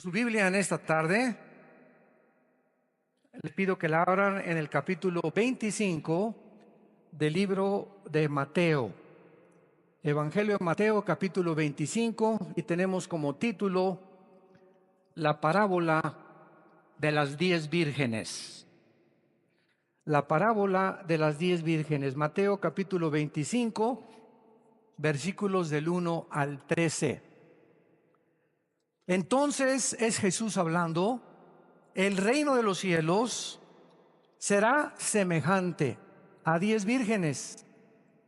Su Biblia en esta tarde, les pido que la abran en el capítulo 25 del libro de Mateo. Evangelio de Mateo, capítulo 25, y tenemos como título la parábola de las 10 vírgenes. La parábola de las 10 vírgenes. Mateo, capítulo 25, versículos del 1 al 13. Entonces es Jesús hablando: el reino de los cielos será semejante a 10 vírgenes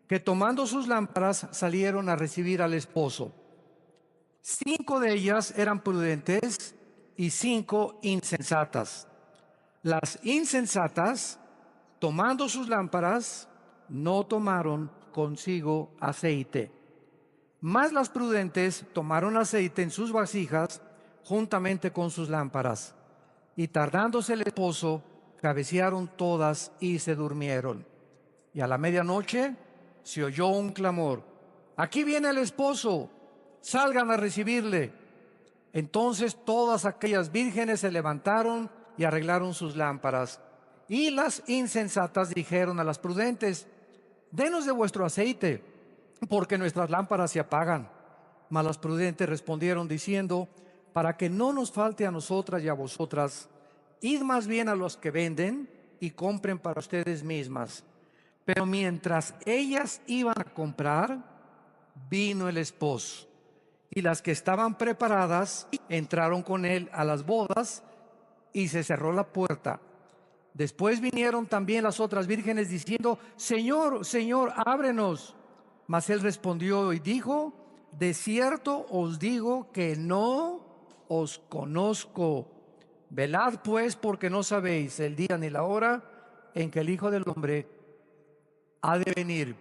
que, tomando sus lámparas, salieron a recibir al esposo. 5 de ellas eran prudentes y 5 insensatas. Las insensatas, tomando sus lámparas, no tomaron consigo aceite. Mas las prudentes tomaron aceite en sus vasijas juntamente con sus lámparas. Y tardándose el esposo, cabecearon todas y se durmieron. Y a la medianoche se oyó un clamor: aquí viene el esposo, salgan a recibirle. Entonces todas aquellas vírgenes se levantaron y arreglaron sus lámparas. Y las insensatas dijeron a las prudentes: denos de vuestro aceite, porque nuestras lámparas se apagan. Mas las prudentes respondieron diciendo: para que no nos falte a nosotras y a vosotras, id más bien a los que venden y compren para ustedes mismas. Pero mientras ellas iban a comprar, vino el esposo, y las que estaban preparadas entraron con él a las bodas, y se cerró la puerta. Después vinieron también las otras vírgenes diciendo: Señor, Señor, ábrenos. Mas él respondió y dijo: de cierto os digo que no os conozco. Velad pues, porque no sabéis el día ni la hora en que el Hijo del Hombre ha de venir.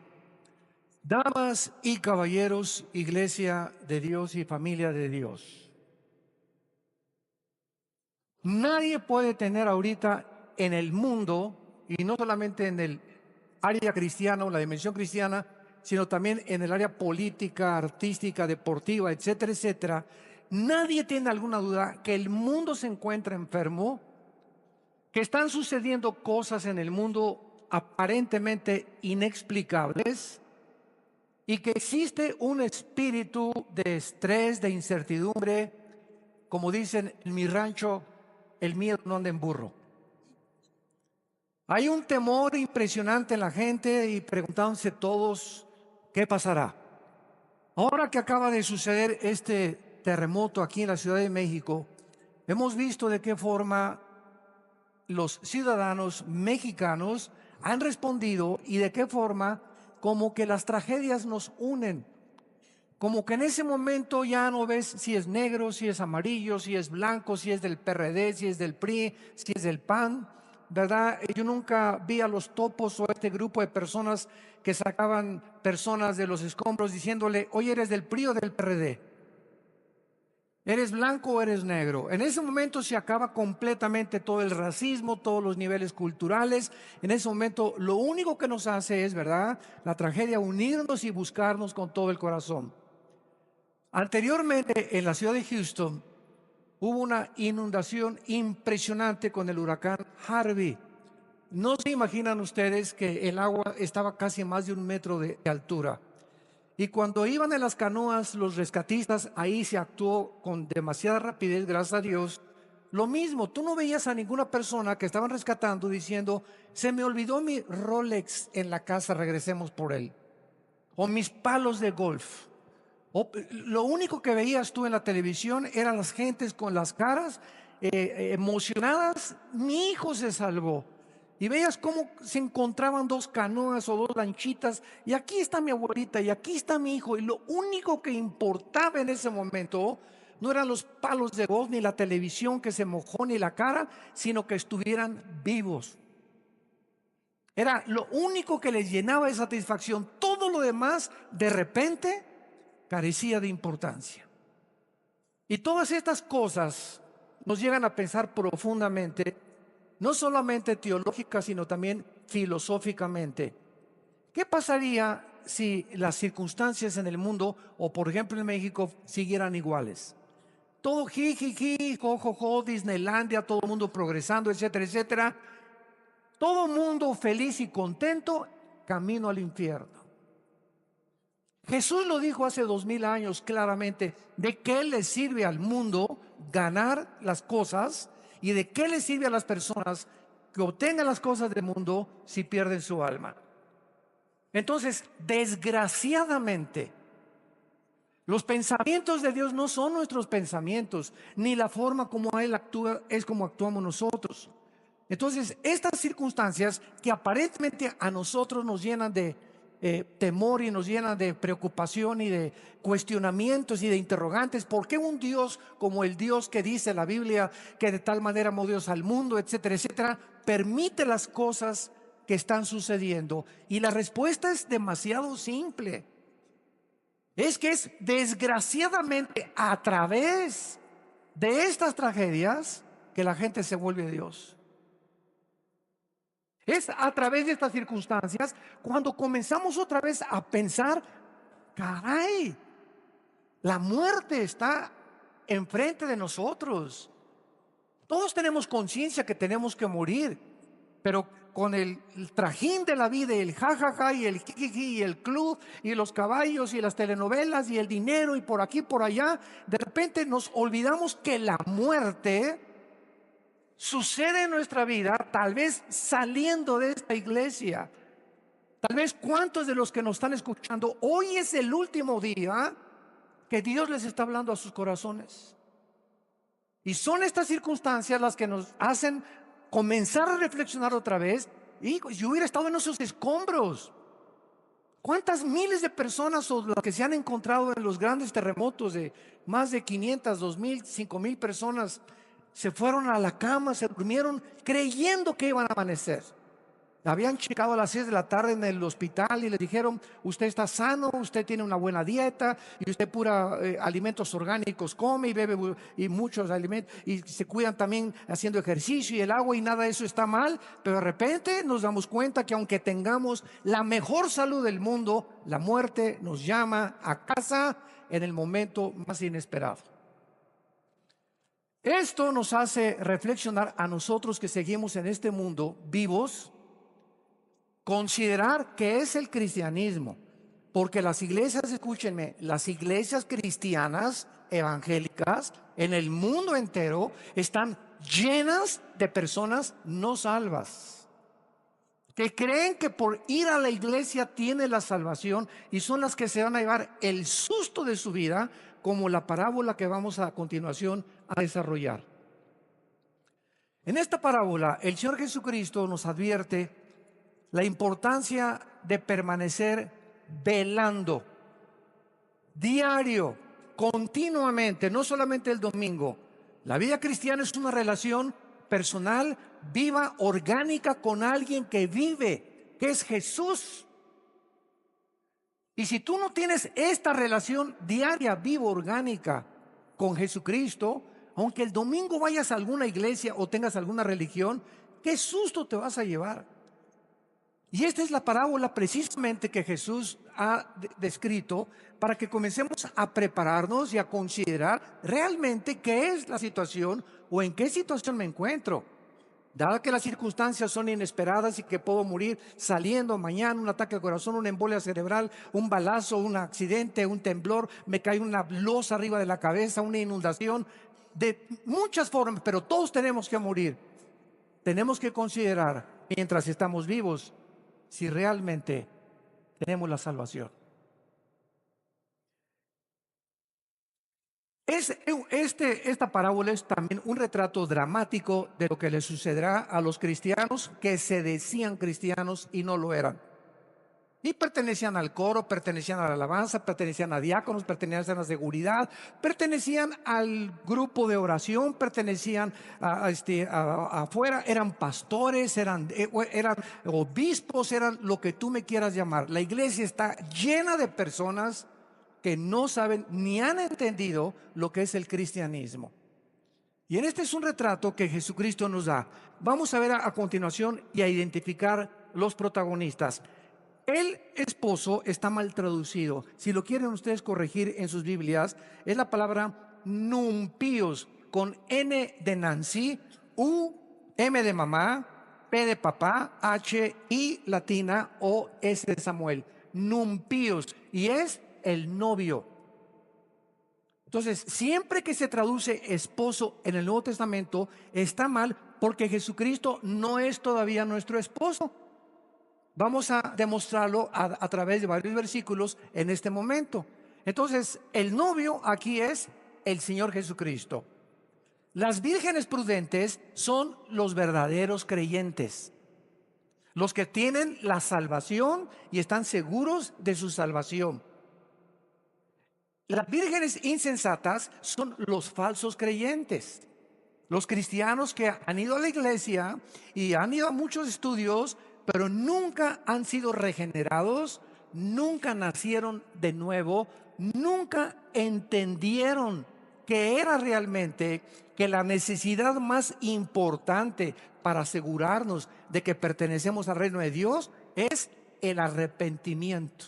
Damas y caballeros, iglesia de Dios y familia de Dios, nadie puede tener ahorita en el mundo, y no solamente en el área cristiana o la dimensión cristiana, sino también en el área política, artística, deportiva, etcétera, etcétera, nadie tiene alguna duda que el mundo se encuentra enfermo, que están sucediendo cosas en el mundo aparentemente inexplicables, y que existe un espíritu de estrés, de incertidumbre. Como dicen en mi rancho, el miedo no anda en burro. Hay un temor impresionante en la gente y preguntándose todos: ¿qué pasará? Ahora que acaba de suceder este terremoto aquí en la Ciudad de México, hemos visto de qué forma los ciudadanos mexicanos han respondido y de qué forma como que las tragedias nos unen. Como que en ese momento ya no ves si es negro, si es amarillo, si es blanco, si es del PRD, si es del PRI, si es del PAN, ¿verdad? Yo nunca vi a los topos o a este grupo de personas que sacaban personas de los escombros diciéndole: oye, ¿eres del PRI o del PRD? ¿Eres blanco o eres negro? En ese momento se acaba completamente todo el racismo, todos los niveles culturales. En ese momento lo único que nos hace es, ¿verdad?, la tragedia, unirnos y buscarnos con todo el corazón. Anteriormente, en la ciudad de Houston, hubo una inundación impresionante con el huracán Harvey. No se imaginan ustedes que el agua estaba casi a más de 1 metro de altura. Y cuando iban en las canoas los rescatistas, ahí se actuó con demasiada rapidez, gracias a Dios. Lo mismo, tú no veías a ninguna persona que estaban rescatando diciendo: se me olvidó mi Rolex en la casa, regresemos por él. O mis palos de golf. Lo único que veías tú en la televisión eran las gentes con las caras emocionadas: mi hijo se salvó. Y veías cómo se encontraban 2 canoas o 2 lanchitas, y aquí está mi abuelita y aquí está mi hijo. Y lo único que importaba en ese momento no eran los palos de golf, ni la televisión que se mojó, ni la cara, sino que estuvieran vivos. Era lo único que les llenaba de satisfacción. Todo lo demás, de repente, carecía de importancia. Y todas estas cosas nos llegan a pensar profundamente, no solamente teológica, sino también filosóficamente. ¿Qué pasaría si las circunstancias en el mundo, o por ejemplo en México, siguieran iguales? todo jijiji, jojojo, Disneylandia, todo el mundo progresando, etcétera, etcétera. Todo mundo feliz y contento, camino al infierno. Jesús lo dijo hace 2000 años claramente. ¿De qué le sirve al mundo ganar las cosas? ¿Y de qué le sirve a las personas que obtengan las cosas del mundo si pierden su alma? Entonces, desgraciadamente, los pensamientos de Dios no son nuestros pensamientos, ni la forma como Él actúa es como actuamos nosotros. Entonces, estas circunstancias que aparentemente a nosotros nos llenan de temor y nos llenan de preocupación y de cuestionamientos y de interrogantes. ¿Por qué un Dios como el Dios que dice la Biblia que de tal manera amó Dios al mundo, etcétera, etcétera, permite las cosas que están sucediendo? Y la respuesta es demasiado simple. Es que es desgraciadamente a través de estas tragedias que la gente se vuelve a Dios. Es a través de estas circunstancias cuando comenzamos otra vez a pensar, caray, la muerte está enfrente de nosotros. Todos tenemos conciencia que tenemos que morir, pero con el trajín de la vida, el jajaja y el jijiji y el club y los caballos y las telenovelas y el dinero y por aquí por allá, de repente nos olvidamos que la muerte sucede en nuestra vida, tal vez saliendo de esta iglesia. Tal vez cuántos de los que nos están escuchando, hoy es el último día que Dios les está hablando a sus corazones. Y son estas circunstancias las que nos hacen comenzar a reflexionar otra vez. Y yo hubiera estado en esos escombros. ¿Cuántas miles de personas o las que se han encontrado en los grandes terremotos de más de 500, 2000, 5000 personas se fueron a la cama, se durmieron creyendo que iban a amanecer? Habían checado a las 6 de la tarde en el hospital y les dijeron: usted está sano, usted tiene una buena dieta y usted pura alimentos orgánicos come y bebe y muchos alimentos y se cuidan también haciendo ejercicio y el agua, y nada de eso está mal. Pero de repente nos damos cuenta que aunque tengamos la mejor salud del mundo, la muerte nos llama a casa en el momento más inesperado. Esto nos hace reflexionar a nosotros que seguimos en este mundo vivos, considerar qué es el cristianismo, porque las iglesias, escúchenme, las iglesias cristianas evangélicas en el mundo entero están llenas de personas no salvas, que creen que por ir a la iglesia tiene la salvación y son las que se van a llevar el susto de su vida, como la parábola que vamos a continuación a desarrollar. En esta parábola el Señor Jesucristo nos advierte la importancia de permanecer velando, diario, continuamente, no solamente el domingo. La vida cristiana es una relación personal, viva, orgánica con alguien que vive, que es Jesús. Y si tú no tienes esta relación diaria, viva, orgánica con Jesucristo, aunque el domingo vayas a alguna iglesia o tengas alguna religión, qué susto te vas a llevar. Y esta es la parábola precisamente que Jesús ha descrito para que comencemos a prepararnos y a considerar realmente qué es la situación o en qué situación me encuentro. Dado que las circunstancias son inesperadas y que puedo morir saliendo mañana, un ataque al corazón, una embolia cerebral, un balazo, un accidente, un temblor, me cae una losa arriba de la cabeza, una inundación, de muchas formas, pero todos tenemos que morir. Tenemos que considerar, mientras estamos vivos, si realmente tenemos la salvación. Esta parábola es también un retrato dramático de lo que le sucederá a los cristianos que se decían cristianos y no lo eran. Y pertenecían al coro, pertenecían a la alabanza, pertenecían a diáconos, pertenecían a la seguridad, pertenecían al grupo de oración, pertenecían afuera, eran pastores, eran obispos, eran lo que tú me quieras llamar. La iglesia está llena de personas que no saben ni han entendido lo que es el cristianismo. Y este es un retrato que Jesucristo nos da. Vamos a ver a continuación y a identificar los protagonistas. El esposo está mal traducido. Si lo quieren ustedes corregir en sus Biblias, es la palabra numpíos, con N de Nancy, U, M de mamá, P de papá, H, I latina, O, S de Samuel. Numpíos, y es el novio. Entonces, siempre que se traduce esposo en el Nuevo Testamento, está mal, porque Jesucristo no es todavía nuestro esposo. Vamos a demostrarlo a través de varios versículos en este momento. Entonces, el novio aquí es el Señor Jesucristo. Las vírgenes prudentes son los verdaderos creyentes, los que tienen la salvación y están seguros de su salvación. Las vírgenes insensatas son los falsos creyentes, los cristianos que han ido a la iglesia y han ido a muchos estudios, pero nunca han sido regenerados, nunca nacieron de nuevo, nunca entendieron que era realmente que la necesidad más importante para asegurarnos de que pertenecemos al reino de Dios es el arrepentimiento.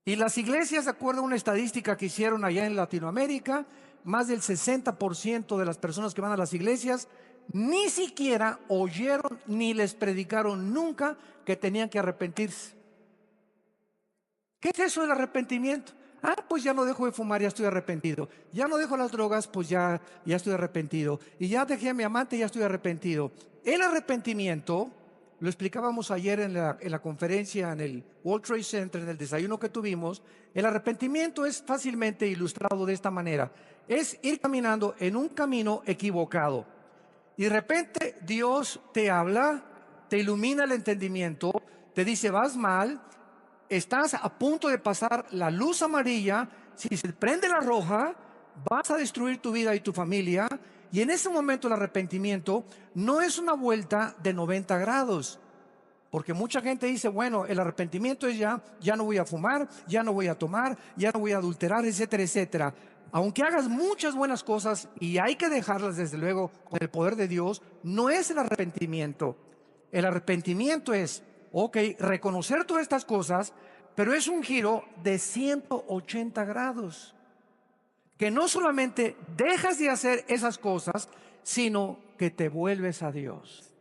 Y las iglesias, de acuerdo a una estadística que hicieron allá en Latinoamérica, más del 60% de las personas que van a las iglesias ni siquiera oyeron ni les predicaron nunca que tenían que arrepentirse. ¿Qué es eso del arrepentimiento? Pues ya no dejo de fumar, ya estoy arrepentido. Ya no dejo las drogas, pues ya estoy arrepentido. Y ya dejé a mi amante, ya estoy arrepentido. El arrepentimiento, lo explicábamos ayer en la conferencia en el World Trade Center, en el desayuno que tuvimos. El arrepentimiento es fácilmente ilustrado de esta manera. Es ir caminando en un camino equivocado. Y de repente Dios te habla, te ilumina el entendimiento, te dice vas mal, estás a punto de pasar la luz amarilla, si se prende la roja, vas a destruir tu vida y tu familia. Y en ese momento el arrepentimiento no es una vuelta de 90 grados. Porque mucha gente dice, bueno, el arrepentimiento es ya no voy a fumar, ya no voy a tomar, ya no voy a adulterar, etcétera, etcétera. Aunque hagas muchas buenas cosas, y hay que dejarlas desde luego con el poder de Dios, no es el arrepentimiento. El arrepentimiento es, reconocer todas estas cosas, pero es un giro de 180 grados. Que no solamente dejas de hacer esas cosas, sino que te vuelves a Dios.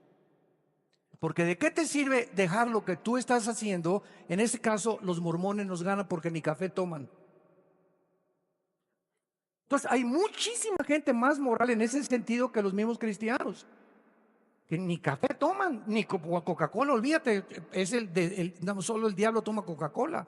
Porque ¿de qué te sirve dejar lo que tú estás haciendo? En este caso, los mormones nos ganan porque ni café toman. Entonces, hay muchísima gente más moral en ese sentido que los mismos cristianos, que ni café toman, ni Coca-Cola, olvídate, solo el diablo toma Coca-Cola.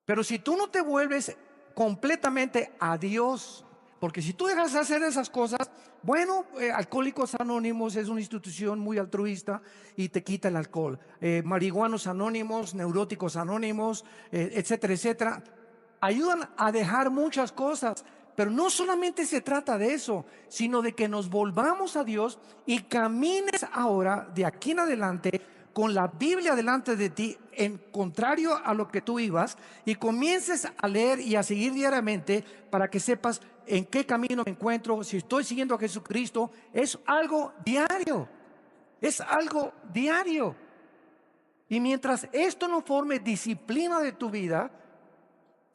Pero si tú no te vuelves completamente a Dios, porque si tú dejas de hacer esas cosas, bueno, Alcohólicos Anónimos es una institución muy altruista y te quita el alcohol. Marihuanos Anónimos, Neuróticos Anónimos, etcétera, etcétera, ayudan a dejar muchas cosas. Pero no solamente se trata de eso, sino de que nos volvamos a Dios y camines ahora, de aquí en adelante, con la Biblia delante de ti, en contrario a lo que tú ibas, y comiences a leer y a seguir diariamente para que sepas en qué camino me encuentro, si estoy siguiendo a Jesucristo. Es algo diario, es algo diario. Y mientras esto no forme disciplina de tu vida,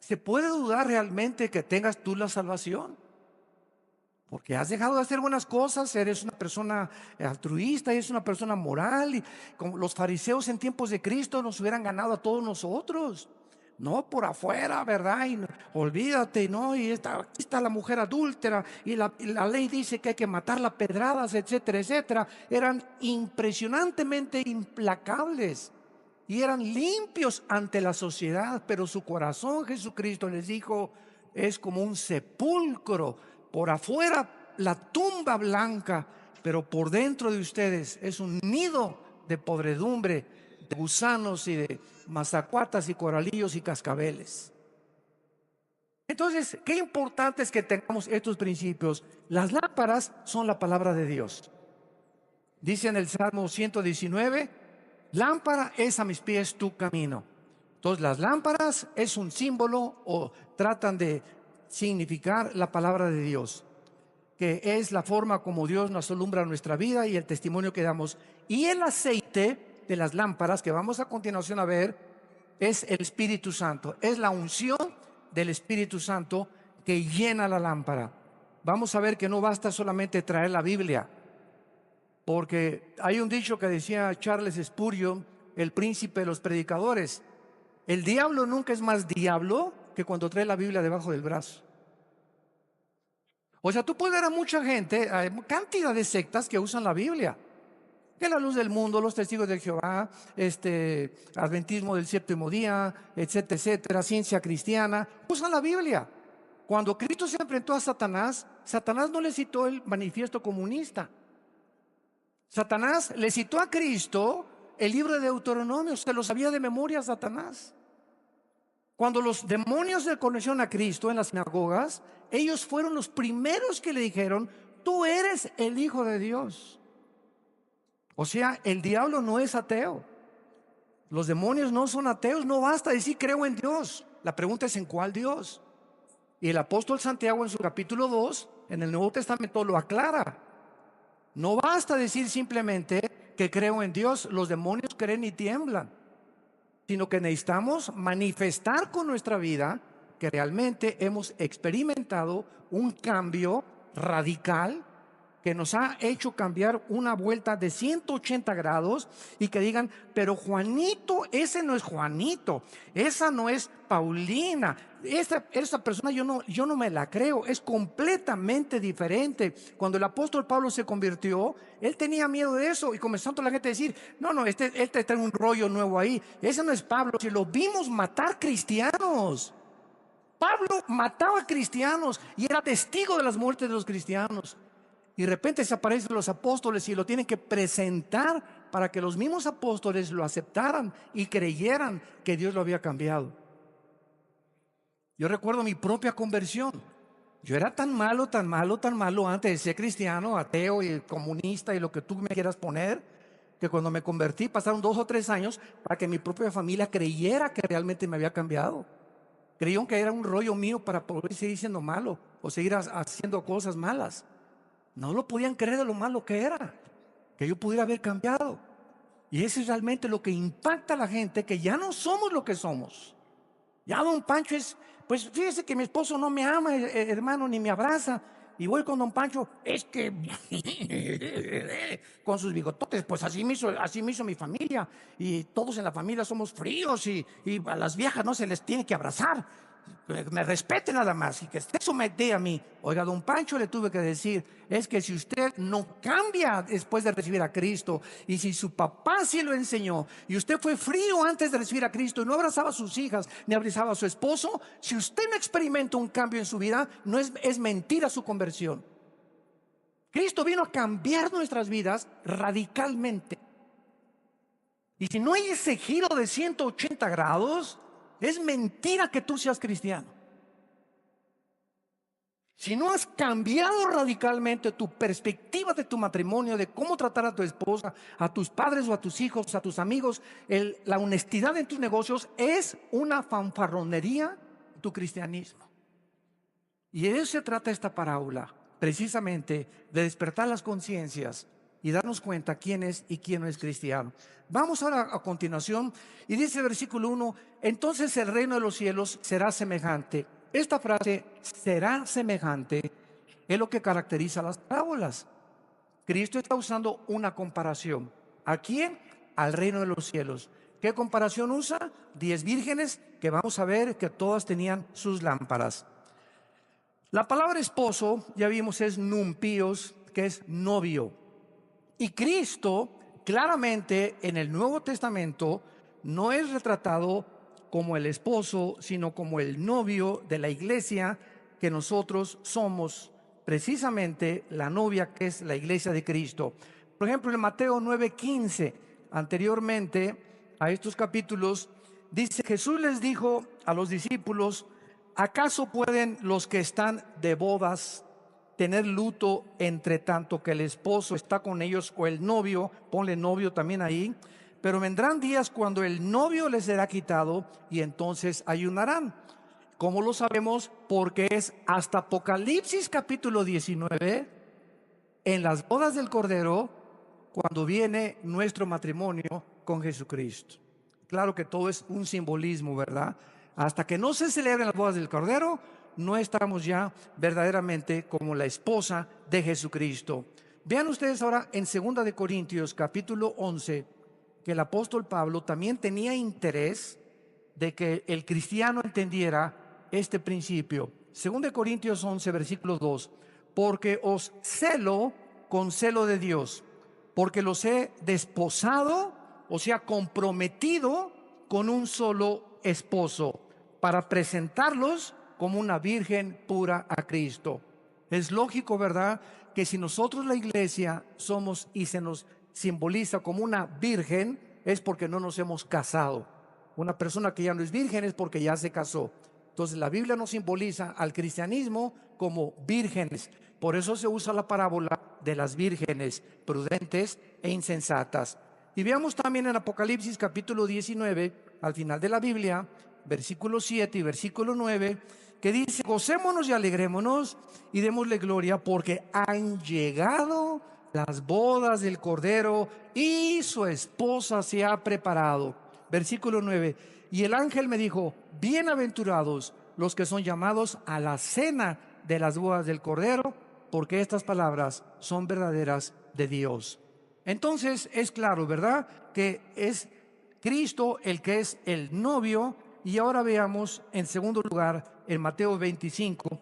se puede dudar realmente que tengas tú la salvación. Porque has dejado de hacer buenas cosas, eres una persona altruista, eres una persona moral. Y como los fariseos en tiempos de Cristo nos hubieran ganado a todos nosotros. No por afuera, ¿verdad? Y olvídate, ¿no? Y aquí está la mujer adúltera y la ley dice que hay que matarla a pedradas, etcétera, etcétera. Eran impresionantemente implacables y eran limpios ante la sociedad, pero su corazón, Jesucristo les dijo, es como un sepulcro. Por afuera la tumba blanca, pero por dentro de ustedes es un nido de podredumbre, de gusanos y de mazacuatas y coralillos y cascabeles. Entonces, qué importante es que tengamos estos principios. Las lámparas son la palabra de Dios. Dice en el Salmo 119, lámpara es a mis pies tu camino. Entonces, las lámparas es un símbolo o tratan de significar la palabra de Dios, que es la forma como Dios nos alumbra nuestra vida y el testimonio que damos. Y el aceite de las lámparas que vamos a continuación a ver es el Espíritu Santo, es la unción del Espíritu Santo que llena la lámpara. Vamos a ver que no basta solamente traer la Biblia, porque hay un dicho que decía Charles Spurgeon, el príncipe de los predicadores: el diablo nunca es más diablo que cuando trae la Biblia debajo del brazo. O sea, tú puedes ver a mucha gente, hay cantidad de sectas que usan la Biblia, que la luz del mundo, los testigos de Jehová, adventismo del séptimo día, etcétera, etcétera, ciencia cristiana, usan la Biblia. Cuando Cristo se enfrentó a Satanás, Satanás no le citó el manifiesto comunista. Satanás le citó a Cristo el libro de Deuteronomio, se lo sabía de memoria Satanás. Cuando los demonios le conocieron a Cristo en las sinagogas, ellos fueron los primeros que le dijeron: tú eres el Hijo de Dios. O sea, el diablo no es ateo. Los demonios no son ateos. No basta decir creo en Dios. La pregunta es: ¿en cuál Dios? Y el apóstol Santiago, en su capítulo 2, en el Nuevo Testamento, lo aclara. No basta decir simplemente que creo en Dios. Los demonios creen y tiemblan, sino que necesitamos manifestar con nuestra vida que realmente hemos experimentado un cambio radical que nos ha hecho cambiar una vuelta de 180 grados, y que digan: pero Juanito, ese no es Juanito, esa no es Paulina, esa persona yo no me la creo, es completamente diferente. Cuando el apóstol Pablo se convirtió, él tenía miedo de eso, y comenzó la gente a decir: no, este trae un rollo nuevo ahí, ese no es Pablo. Si lo vimos matar cristianos, Pablo mataba cristianos y era testigo de las muertes de los cristianos. Y de repente se aparecen los apóstoles y lo tienen que presentar para que los mismos apóstoles lo aceptaran y creyeran que Dios lo había cambiado. Yo recuerdo mi propia conversión. Yo era tan malo, tan malo, tan malo antes de ser cristiano, ateo y comunista y lo que tú me quieras poner, que cuando me convertí pasaron 2 o 3 años para que mi propia familia creyera que realmente me había cambiado. Creyeron que era un rollo mío para poder seguir siendo malo o seguir haciendo cosas malas. No lo podían creer de lo malo que era, que yo pudiera haber cambiado. Y eso es realmente lo que impacta a la gente, que ya no somos lo que somos. Ya don Pancho es: pues fíjese que mi esposo no me ama, hermano, ni me abraza. Y voy con don Pancho: es que con sus bigototes, pues así me hizo mi familia. Y todos en la familia somos fríos, y a las viejas no se les tiene que abrazar. Me respete nada más y que esté sometida a mí. Oiga, don Pancho, le tuve que decir: es que si usted no cambia después de recibir a Cristo, y si su papá sí lo enseñó, y usted fue frío antes de recibir a Cristo y no abrazaba a sus hijas ni abrazaba a su esposo, si usted no experimenta un cambio en su vida, no es mentira su conversión. Cristo vino a cambiar nuestras vidas radicalmente. Y si no hay ese giro de 180 grados, es mentira que tú seas cristiano. Si no has cambiado radicalmente tu perspectiva de tu matrimonio, de cómo tratar a tu esposa, a tus padres o a tus hijos, a tus amigos, la honestidad en tus negocios, es una fanfarronería tu cristianismo. Y de eso se trata esta parábola, precisamente de despertar las conciencias y darnos cuenta quién es y quién no es cristiano. Vamos ahora a continuación, y dice el versículo 1: entonces el reino de los cielos será semejante. Esta frase, será semejante, es lo que caracteriza las parábolas. Cristo está usando una comparación. ¿A quién? Al reino de los cielos. ¿Qué comparación usa? 10 vírgenes que vamos a ver que todas tenían sus lámparas. La palabra esposo, ya vimos, es numpios, que es novio. Y Cristo, claramente en el Nuevo Testamento, no es retratado como el esposo, sino como el novio de la iglesia, que nosotros somos precisamente la novia, que es la iglesia de Cristo. Por ejemplo, en Mateo 9:15, anteriormente a estos capítulos, dice: Jesús les dijo a los discípulos: ¿acaso pueden los que están de bodas tener luto entre tanto que el esposo está con ellos, o el novio? Ponle novio también ahí. Pero vendrán días cuando el novio les será quitado, y entonces ayunarán. ¿Cómo lo sabemos? Porque es hasta Apocalipsis capítulo 19, en las bodas del Cordero, cuando viene nuestro matrimonio con Jesucristo. Claro que todo es un simbolismo, ¿verdad? Hasta que no se celebren las bodas del Cordero, no estamos ya verdaderamente como la esposa de Jesucristo. Vean ustedes ahora en 2 de Corintios capítulo 11, que el apóstol Pablo también tenía interés de que el cristiano entendiera este principio. 2 de Corintios 11, versículo 2. Porque os celo con celo de Dios, porque los he desposado, o sea, comprometido con un solo esposo, para presentarlos como una virgen pura a Cristo. Es lógico, ¿verdad?, que si nosotros la iglesia somos y se nos simboliza como una virgen, es porque no nos hemos casado. Una persona que ya no es virgen es porque ya se casó. Entonces la Biblia nos simboliza al cristianismo como vírgenes. Por eso se usa la parábola de las vírgenes prudentes e insensatas. Y veamos también en Apocalipsis capítulo 19, al final de la Biblia, versículo 7 y versículo 9, que dice: gocémonos y alegrémonos y démosle gloria, porque han llegado las bodas del Cordero y su esposa se ha preparado. Versículo 9: y el ángel me dijo: bienaventurados los que son llamados a la cena de las bodas del Cordero, porque estas palabras son verdaderas de Dios. Entonces es claro, ¿verdad?, que es Cristo el que es el novio. Y ahora veamos en segundo lugar en Mateo 25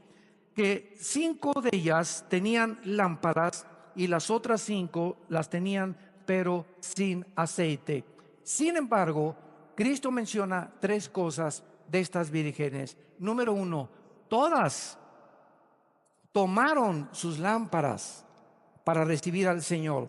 que 5 de ellas tenían lámparas y las otras 5 las tenían pero sin aceite. Sin embargo, Cristo menciona 3 cosas de estas vírgenes. Número 1, todas tomaron sus lámparas para recibir al Señor.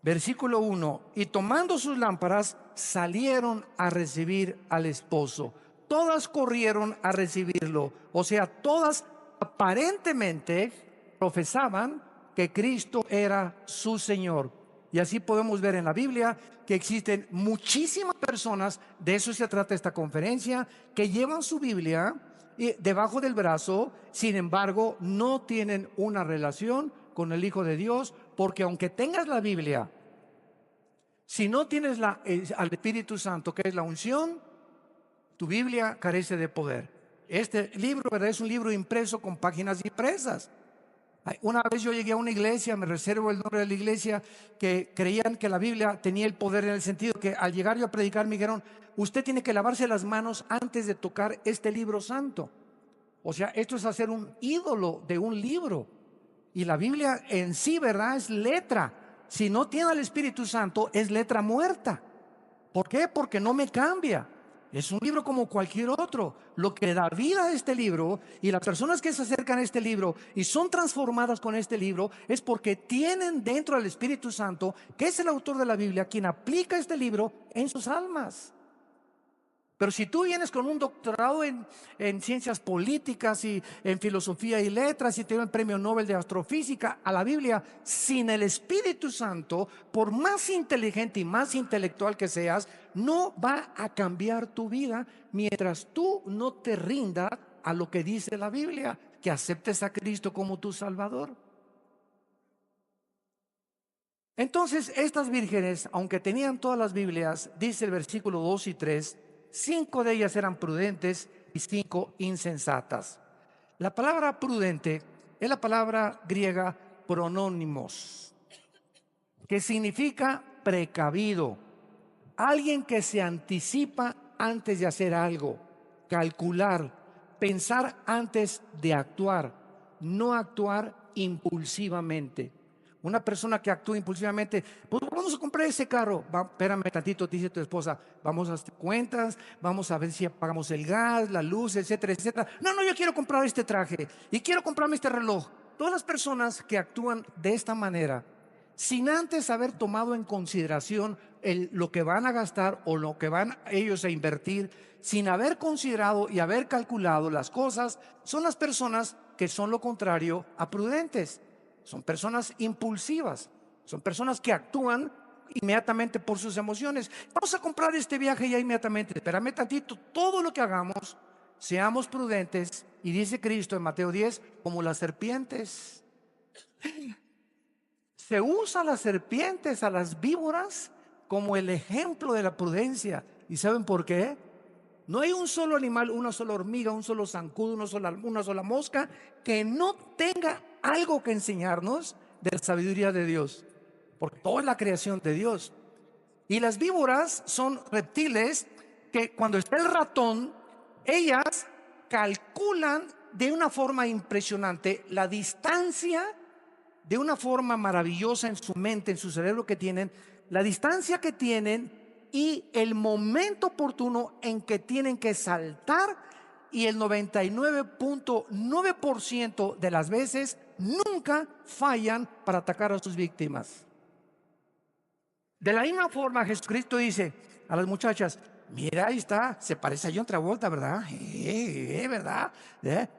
Versículo 1: y tomando sus lámparas salieron a recibir al esposo. Todas corrieron a recibirlo. O sea, todas aparentemente profesaban que Cristo era su Señor. Y así podemos ver en la Biblia que existen muchísimas personas, de eso se trata esta conferencia, que llevan su Biblia debajo del brazo, sin embargo no tienen una relación con el Hijo de Dios, porque aunque tengas la Biblia, si no tienes al Espíritu Santo, que es la unción, tu Biblia carece de poder. Este libro, ¿verdad?, es un libro impreso con páginas impresas. Una vez yo llegué a una iglesia, me reservo el nombre de la iglesia, que creían que la Biblia tenía el poder, en el sentido que al llegar yo a predicar me dijeron: usted tiene que lavarse las manos antes de tocar este libro santo. O sea, esto es hacer un ídolo de un libro. Y la Biblia en sí, ¿verdad?, es letra. Si no tiene al Espíritu Santo, es letra muerta. ¿Por qué? Porque no me cambia. Es un libro como cualquier otro. Lo que da vida a este libro, y las personas que se acercan a este libro y son transformadas con este libro, es porque tienen dentro al Espíritu Santo, que es el autor de la Biblia, quien aplica este libro en sus almas. Pero si tú vienes con un doctorado en ciencias políticas y en filosofía y letras, y te dan el premio Nobel de astrofísica, a la Biblia, sin el Espíritu Santo, por más inteligente y más intelectual que seas, no va a cambiar tu vida mientras tú no te rindas a lo que dice la Biblia, que aceptes a Cristo como tu Salvador. Entonces estas vírgenes, aunque tenían todas las Biblias, dice el versículo 2 y 3, 5 de ellas eran prudentes y 5 insensatas. La palabra prudente es la palabra griega pronónimos, que significa precavido, alguien que se anticipa antes de hacer algo, calcular, pensar antes de actuar, no actuar impulsivamente. Una persona que actúa impulsivamente: pues vamos a comprar ese carro. Espérame tantito, te dice tu esposa, vamos a hacer cuentas, vamos a ver si apagamos el gas, la luz, etcétera, etcétera. No, yo quiero comprar este traje y quiero comprarme este reloj. Todas las personas que actúan de esta manera, sin antes haber tomado en consideración lo que van a gastar o lo que van ellos a invertir, sin haber considerado y haber calculado las cosas, son las personas que son lo contrario a prudentes. Son personas impulsivas, son personas que actúan inmediatamente por sus emociones. Vamos a comprar este viaje ya inmediatamente. Espérame tantito, todo lo que hagamos, seamos prudentes. Y dice Cristo en Mateo 10, como las serpientes. Se usa a las serpientes, a las víboras, como el ejemplo de la prudencia. ¿Y saben por qué? No hay un solo animal, una sola hormiga, un solo zancudo, una sola mosca que no tenga algo que enseñarnos de la sabiduría de Dios, porque toda es la creación de Dios. Y las víboras son reptiles que cuando está el ratón, ellas calculan de una forma impresionante la distancia, de una forma maravillosa en su mente, en su cerebro que tienen, la distancia que tienen y el momento oportuno en que tienen que saltar, y el 99.9% de las veces nunca fallan para atacar a sus víctimas. De la misma forma, Jesucristo dice a las muchachas: mira, ahí está, se parece a John Travolta, ¿verdad? ¿Verdad?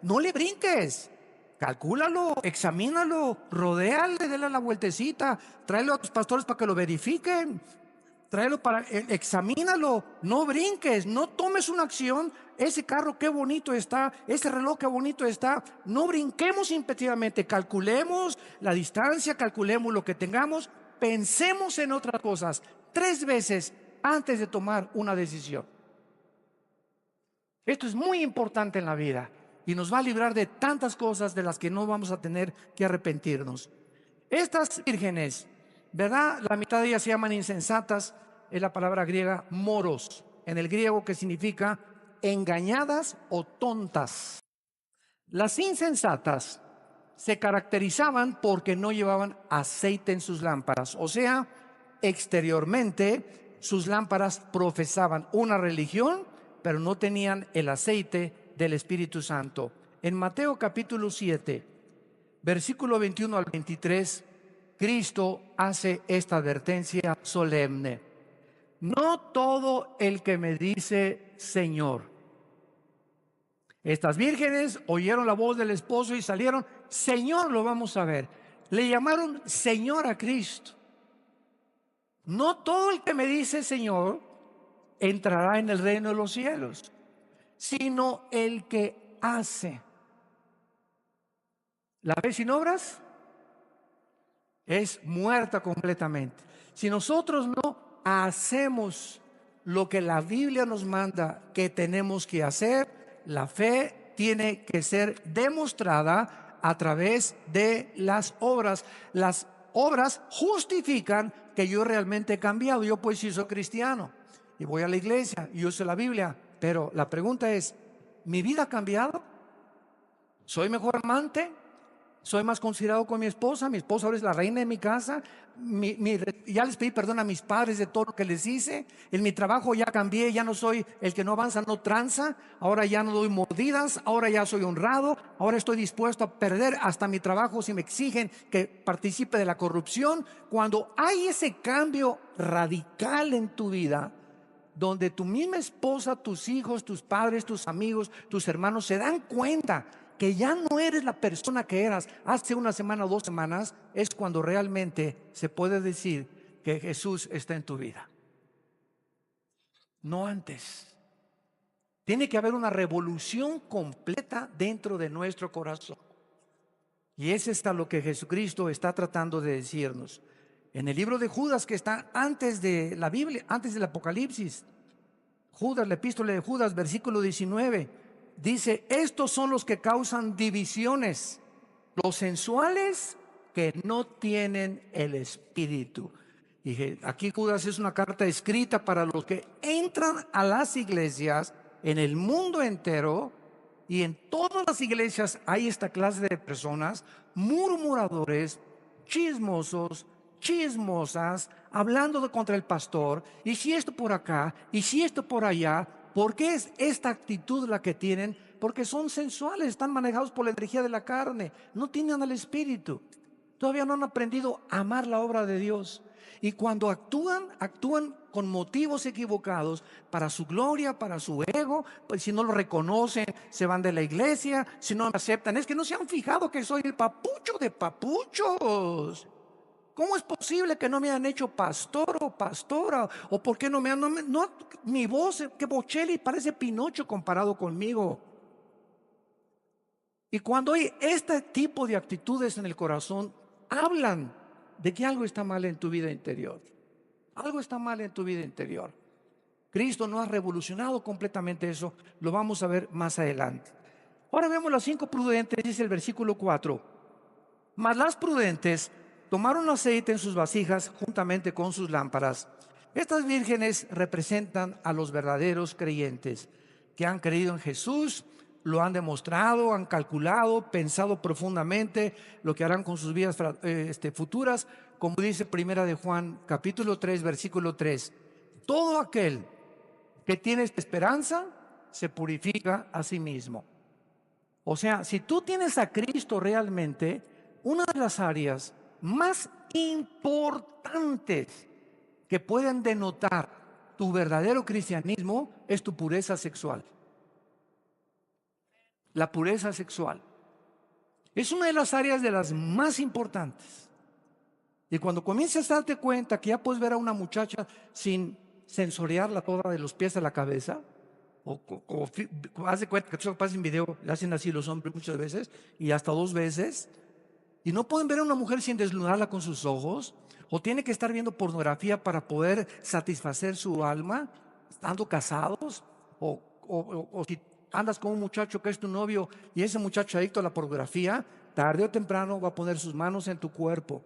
No le brinques, calcúlalo, examínalo, rodéale, dale la vueltecita, tráelo a tus pastores para que lo verifiquen, tráelo examínalo, no brinques, no tomes una acción. Ese carro qué bonito está, ese reloj qué bonito está. No brinquemos impetitivamente, calculemos la distancia, calculemos lo que tengamos, pensemos en otras cosas 3 veces antes de tomar una decisión. Esto es muy importante en la vida y nos va a librar de tantas cosas de las que no vamos a tener que arrepentirnos. Estas vírgenes, ¿verdad? La mitad de ellas se llaman insensatas. Es la palabra griega moros, en el griego, que significa engañadas o tontas. Las insensatas se caracterizaban porque no llevaban aceite en sus lámparas, o sea, exteriormente sus lámparas profesaban una religión, pero no tenían el aceite del Espíritu Santo. En Mateo capítulo 7, versículo 21 al 23, Cristo hace esta advertencia solemne: no todo el que me dice Señor. Estas vírgenes oyeron la voz del esposo y salieron: Señor, lo vamos a ver. Le llamaron Señor a Cristo. No todo el que me dice Señor entrará en el reino de los cielos, sino el que hace. La fe sin obras es muerta completamente. Si nosotros no hacemos lo que la Biblia nos manda que tenemos que hacer, la fe tiene que ser demostrada a través de las obras. Las obras justifican que yo realmente he cambiado. Yo pues sí soy cristiano y voy a la iglesia y uso la Biblia, pero la pregunta es: ¿mi vida ha cambiado? ¿Soy mejor amante? ¿Soy más considerado con mi esposa? Mi esposa ahora es la reina de mi casa. Ya les pedí perdón a mis padres de todo lo que les hice. En mi trabajo ya cambié, ya no soy el que no avanza, no tranza. Ahora ya no doy mordidas, ahora ya soy honrado. Ahora estoy dispuesto a perder hasta mi trabajo si me exigen que participe de la corrupción. Cuando hay ese cambio radical en tu vida, donde tu misma esposa, tus hijos, tus padres, tus amigos, tus hermanos se dan cuenta que ya no eres la persona que eras hace una semana o 2 semanas, es cuando realmente se puede decir que Jesús está en tu vida. No antes. Tiene que haber una revolución completa dentro de nuestro corazón. Y es lo que Jesucristo está tratando de decirnos. En el libro de Judas, que está antes de la Biblia, antes del Apocalipsis, Judas, la epístola de Judas, versículo 19, dice: estos son los que causan divisiones, los sensuales que no tienen el Espíritu. Y aquí Judas es una carta escrita para los que entran a las iglesias en el mundo entero, y en todas las iglesias hay esta clase de personas: murmuradores, chismosos, chismosas, hablando contra el pastor, y si esto por acá, y si esto por allá. ¿Por qué es esta actitud la que tienen? Porque son sensuales, están manejados por la energía de la carne, no tienen al Espíritu, todavía no han aprendido a amar la obra de Dios. Y cuando actúan con motivos equivocados, para su gloria, para su ego. Pues si no lo reconocen, se van de la iglesia. Si no me aceptan, es que no se han fijado que soy el papucho de papuchos. ¿Cómo es posible que no me han hecho pastor o pastora? ¿O por qué no me han... mi voz, que Bocelli parece Pinocho comparado conmigo. Y cuando hay este tipo de actitudes en el corazón, hablan de que algo está mal en tu vida interior. Algo está mal en tu vida interior. Cristo no ha revolucionado completamente eso. Lo vamos a ver más adelante. Ahora vemos las 5 prudentes, dice el versículo 4. Mas las prudentes tomaron aceite en sus vasijas juntamente con sus lámparas. Estas vírgenes representan a los verdaderos creyentes que han creído en Jesús, lo han demostrado, han calculado, pensado profundamente lo que harán con sus vidas futuras, como dice Primera de Juan, capítulo 3, versículo 3. Todo aquel que tiene esta esperanza se purifica a sí mismo. O sea, si tú tienes a Cristo realmente, una de las áreas más importantes que pueden denotar tu verdadero cristianismo es tu pureza sexual. La pureza sexual es una de las áreas de las más importantes. Y cuando comienzas a darte cuenta que ya puedes ver a una muchacha sin sensoriarla toda de los pies a la cabeza, o haz de cuenta que tú pasas en video, le hacen así los hombres muchas veces, y hasta 2 veces, y no pueden ver a una mujer sin desnudarla con sus ojos, o tiene que estar viendo pornografía para poder satisfacer su alma, estando casados, o si andas con un muchacho que es tu novio y ese muchacho adicto a la pornografía, tarde o temprano va a poner sus manos en tu cuerpo.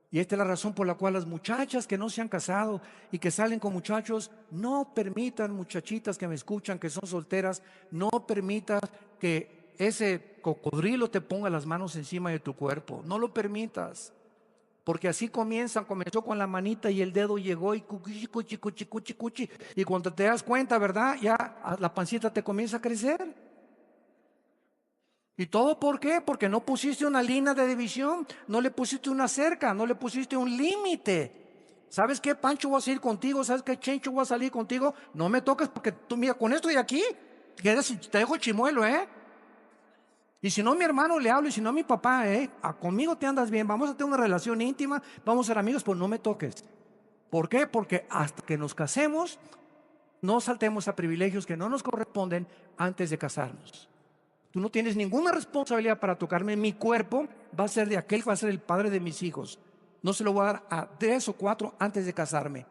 Y esta es la razón por la cual las muchachas que no se han casado y que salen con muchachos, no permitan, muchachitas que me escuchan, que son solteras, no permitas que ese cocodrilo te ponga las manos encima de tu cuerpo. No lo permitas. Porque así comenzó con la manita y el dedo llegó y cuchi, cuchi, cuchi, cuchi, cuchi. Y cuando te das cuenta, ¿verdad? Ya la pancita te comienza a crecer. ¿Y todo por qué? Porque no pusiste una línea de división, no le pusiste una cerca, no le pusiste un límite. ¿Sabes qué, Pancho, voy a salir contigo? ¿Sabes qué, Chencho, voy a salir contigo? No me toques porque tú, mira, con esto de aquí, te dejo chimuelo, ¿eh? Y si no, mi hermano le hablo, y si no, mi papá, conmigo te andas bien, vamos a tener una relación íntima, vamos a ser amigos, pues no me toques. ¿Por qué? Porque hasta que nos casemos, no saltemos a privilegios que no nos corresponden antes de casarnos. Tú no tienes ninguna responsabilidad para tocarme. Mi cuerpo va a ser de aquel que va a ser el padre de mis hijos. No se lo voy a dar a 3 o 4 antes de casarme.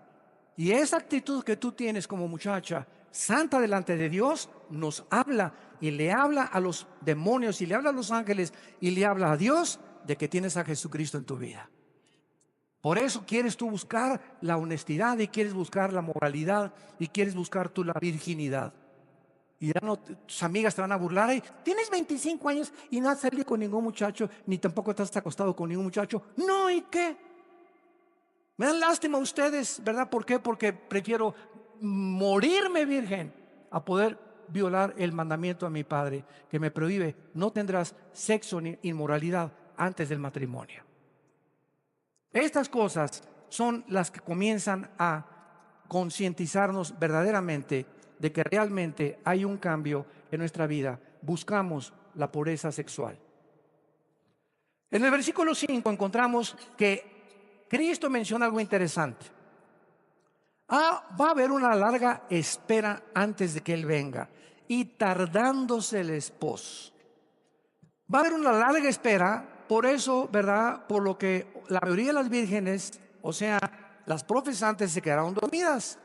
Y esa actitud que tú tienes como muchacha santa delante de Dios nos habla y le habla a los demonios y le habla a los ángeles y le habla a Dios de que tienes a Jesucristo en tu vida. Por eso quieres tú buscar la honestidad y quieres buscar la moralidad y quieres buscar tú la virginidad. Y ya no, tus amigas te van a burlar. Ay, tienes 25 años y no has salido con ningún muchacho, ni tampoco estás acostado con ningún muchacho. No, ¿y qué? Me dan lástima a ustedes, ¿verdad? ¿Por qué? Porque prefiero morirme virgen a poder violar el mandamiento a mi padre, que me prohíbe: no tendrás sexo ni inmoralidad antes del matrimonio. Estas cosas son las que comienzan a concientizarnos verdaderamente de que realmente hay un cambio en nuestra vida. Buscamos la pureza sexual. En el versículo 5 encontramos que Cristo menciona algo interesante. Va a haber una larga espera antes de que Él venga, y tardándose el esposo. Va a haber una larga espera, por eso, ¿verdad? Por lo que la mayoría de las vírgenes, o sea, las profesantes, se quedaron dormidas.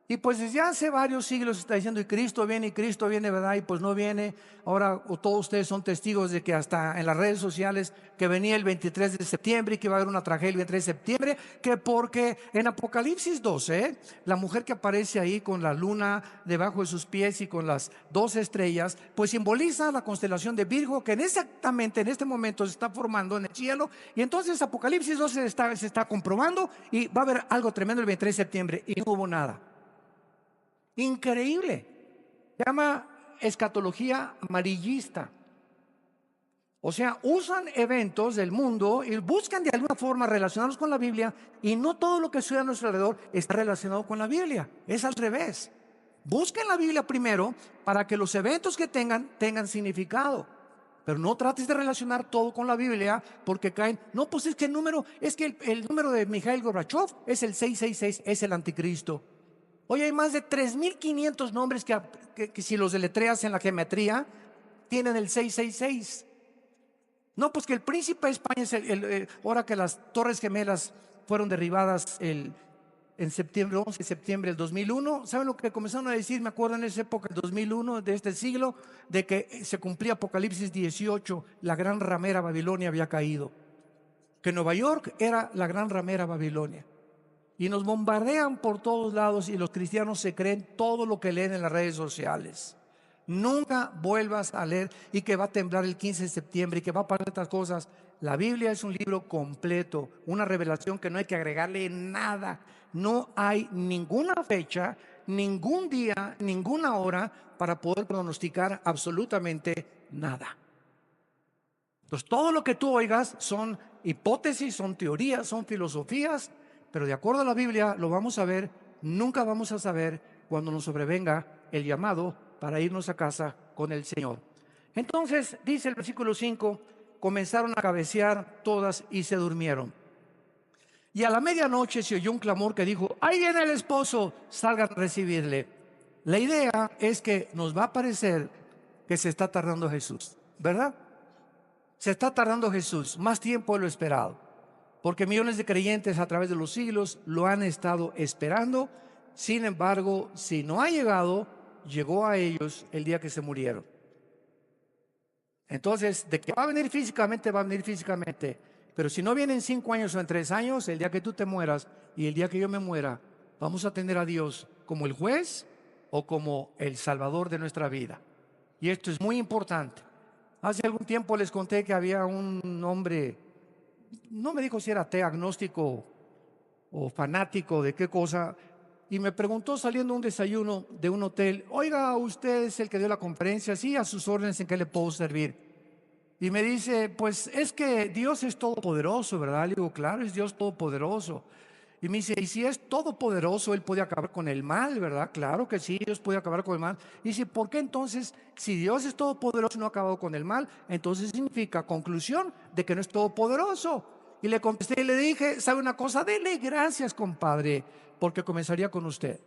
Y pues desde hace varios siglos se está diciendo: y Cristo viene, ¿verdad? Y pues no viene. Ahora todos ustedes son testigos de que hasta en las redes sociales que venía el 23 de septiembre y que iba a haber una tragedia el 23 de septiembre, que porque en Apocalipsis 12, la mujer que aparece ahí con la luna debajo de sus pies y con las 12 estrellas, pues simboliza la constelación de Virgo, que exactamente en este momento se está formando en el cielo. Y entonces Apocalipsis 12 se está comprobando y va a haber algo tremendo el 23 de septiembre, y no hubo nada. Increíble. Se llama escatología amarillista. O sea, usan eventos del mundo y buscan de alguna forma relacionarlos con la Biblia, y no todo lo que sucede a nuestro alrededor está relacionado con la Biblia. Es al revés. Busquen la Biblia primero para que los eventos que tengan significado. Pero no trates de relacionar todo con la Biblia, porque caen. No, pues es que el número de Mikhail Gorbachev es el 666, es el anticristo. Hoy hay más de 3.500 nombres que si los deletreas en la geometría tienen el 666. No, pues que el príncipe de España es ahora que las Torres Gemelas fueron derribadas el en septiembre, 11 de septiembre del 2001. ¿Saben lo que comenzaron a decir? Me acuerdo en esa época, el 2001, de este siglo, de que se cumplía Apocalipsis 18, la gran ramera Babilonia había caído, que Nueva York era la gran ramera Babilonia. Y nos bombardean por todos lados y los cristianos se creen todo lo que leen en las redes sociales. Nunca vuelvas a leer y que va a temblar el 15 de septiembre y que va a pasar estas cosas. La Biblia es un libro completo, una revelación que no hay que agregarle nada. No hay ninguna fecha, ningún día, ninguna hora para poder pronosticar absolutamente nada. Entonces, todo lo que tú oigas son hipótesis, son teorías, son filosofías, pero de acuerdo a la Biblia lo vamos a ver. Nunca vamos a saber cuando nos sobrevenga el llamado para irnos a casa con el Señor. Entonces, dice el versículo 5, comenzaron a cabecear todas y se durmieron. Y a la medianoche se oyó un clamor que dijo: ahí viene el esposo, salgan a recibirle. La idea es que nos va a parecer que se está tardando Jesús, ¿verdad? Se está tardando Jesús, más tiempo de lo esperado, porque millones de creyentes a través de los siglos lo han estado esperando. Sin embargo, si no ha llegado, llegó a ellos el día que se murieron. Entonces, de que va a venir físicamente, va a venir físicamente. Pero si no viene en 5 años o en 3 años, el día que tú te mueras y el día que yo me muera, vamos a tener a Dios como el juez o como el salvador de nuestra vida. Y esto es muy importante. Hace algún tiempo les conté que había un hombre, no me dijo si era ateo, agnóstico o fanático de qué cosa, y me preguntó saliendo a un desayuno de un hotel: oiga, ¿usted es el que dio la conferencia? Sí, a sus órdenes, ¿en qué le puedo servir? Y me dice: pues es que Dios es todopoderoso, ¿verdad? Le digo: claro, es Dios todopoderoso. Y me dice: y si es todopoderoso, Él puede acabar con el mal, ¿verdad? Claro que sí, Dios puede acabar con el mal. Y dice: ¿por qué entonces, si Dios es todopoderoso y no ha acabado con el mal, entonces significa, conclusión, de que no es todopoderoso? Y le contesté y le dije: ¿sabe una cosa? Dele gracias, compadre, porque comenzaría con usted.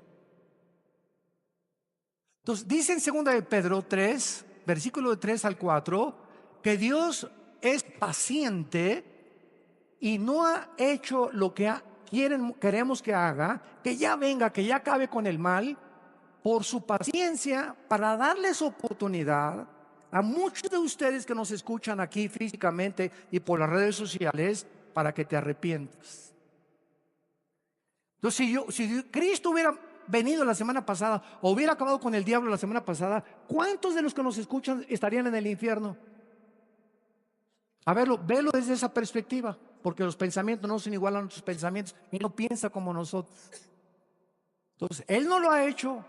Entonces, dice en 2 de Pedro 3, versículo de 3 al 4, que Dios es paciente y no ha hecho lo que queremos que haga, que ya venga, que ya acabe con el mal, por su paciencia, para darles oportunidad a muchos de ustedes que nos escuchan aquí físicamente y por las redes sociales, para que te arrepientas. Entonces, si Cristo hubiera venido la semana pasada o hubiera acabado con el diablo la semana pasada, ¿cuántos de los que nos escuchan estarían en el infierno? A verlo, velo desde esa perspectiva, porque los pensamientos no son igual a nuestros pensamientos y no piensa como nosotros. Entonces, Él no lo ha hecho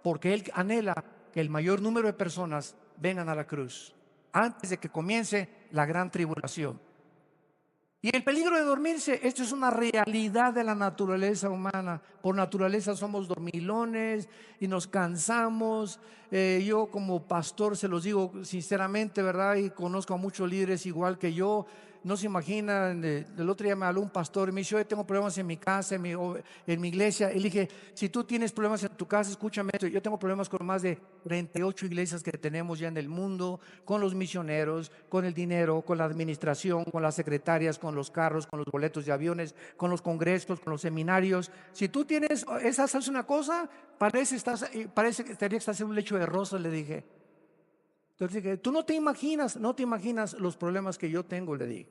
porque Él anhela que el mayor número de personas vengan a la cruz antes de que comience la gran tribulación. Y el peligro de dormirse, esto es una realidad de la naturaleza humana. Por naturaleza somos dormilones y nos cansamos. Yo como pastor se los digo sinceramente, ¿verdad? Y conozco a muchos líderes igual que yo. No se imaginan, el otro día me habló un pastor y me dice: yo tengo problemas en mi casa, en mi iglesia. Y le dije: si tú tienes problemas en tu casa, escúchame esto. Yo tengo problemas con más de 38 iglesias que tenemos ya en el mundo, con los misioneros, con el dinero, con la administración, con las secretarias, con los carros, con los boletos de aviones, con los congresos, con los seminarios. Si tú tienes esas, haces una cosa, parece que estás en un lecho de rosas, le dije. Entonces dije: tú no te imaginas los problemas que yo tengo, le dije.